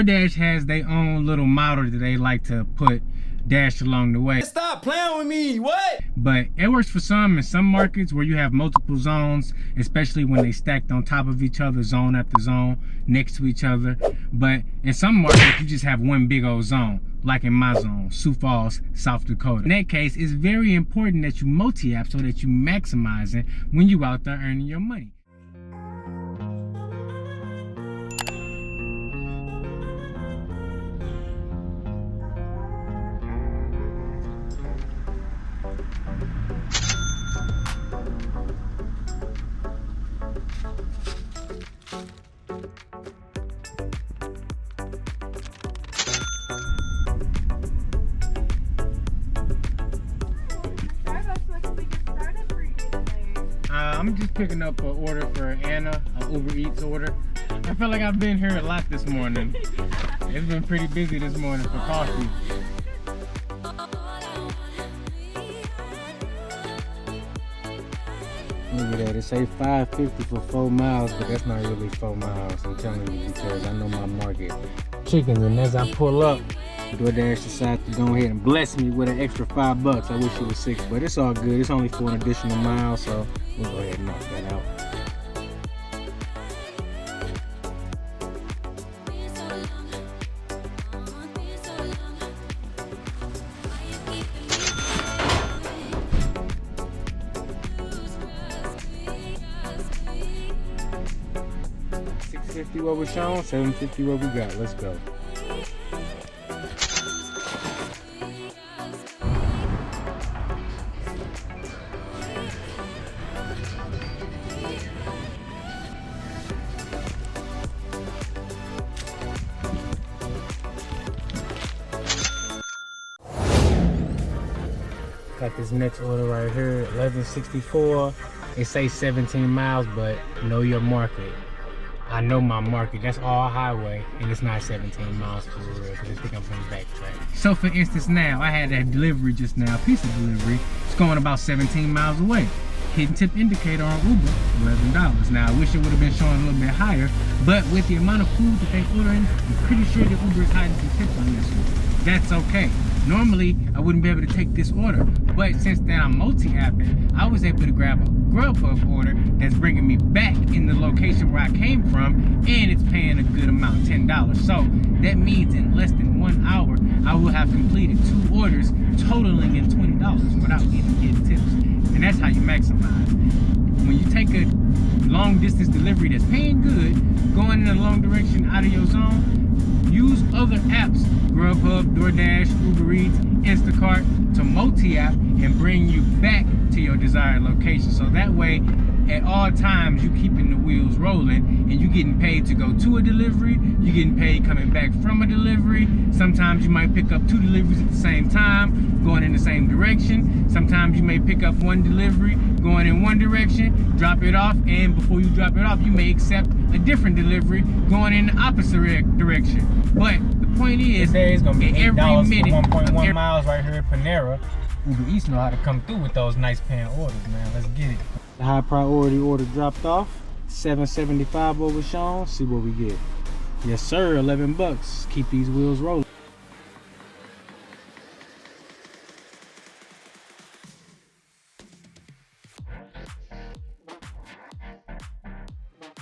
Doordash has their own little model that they like to put dash along the way. Stop playing with me, what? But it works for some in some markets where you have multiple zones, especially when they stacked on top of each other, zone after zone, next to each other. But in some markets, you just have one big old zone, like in my zone, Sioux Falls, South Dakota. In that case, it's very important that you multi-app so that you maximize it when you out there earning your money. I'm just picking up an order for Anna, an Ubereats order. I feel like I've been here a lot this morning. It's been pretty busy this morning for coffee. Look at that, it say $5.50 for 4 miles, but that's not really 4 miles, I'm telling you, because I know my market. Chickens, and as I pull up, Doordash decided to go ahead and bless me with an extra $5. I wish it was 6, but it's all good. It's only for an additional mile, so we'll go ahead and knock that out. $6.50 what was shown, $7.50 what we got. Let's go. Got this next order right here, 1164. It says 17 miles, but know your market. I know my market. That's all highway, and it's not 17 miles for real, because I think I'm gonna backtrack. So for instance now, I had a delivery just now, pizza delivery. It's going about 17 miles away. Hidden tip indicator on Uber, $11. Now I wish it would have been showing a little bit higher, but with the amount of food that they ordering, I'm pretty sure that Uber is hiding some tips on this one. That's okay. Normally, I wouldn't be able to take this order, but since then I'm multi-apping, I was able to grab a Grubhub order that's bringing me back in the location where I came from, and it's paying a good amount, $10. So that means in less than 1 hour, I will have completed 2 orders, totaling in $20 without even getting tips. And that's how you maximize. When you take a long distance delivery that's paying good, going in a long direction out of your zone, use other apps, Grubhub, Doordash, Ubereats, Instacart, to multi-app and bring you back to your desired location. So that way, at all times, you keeping the wheels rolling and you getting paid to go to a delivery, you getting paid coming back from a delivery. Sometimes you might pick up 2 deliveries at the same time, going in the same direction. Sometimes you may pick up 1 delivery, going in one direction, drop it off, and before you drop it off, you may accept a different delivery going in the opposite direction. But the point is, today is gonna be $8 for 1.1 miles right here at Panera. Uber Eats know how to come through with those nice paying orders, man. Let's get it. The high priority order dropped off. $7.75 over shown. See what we get. Yes, sir. $11. Keep these wheels rolling.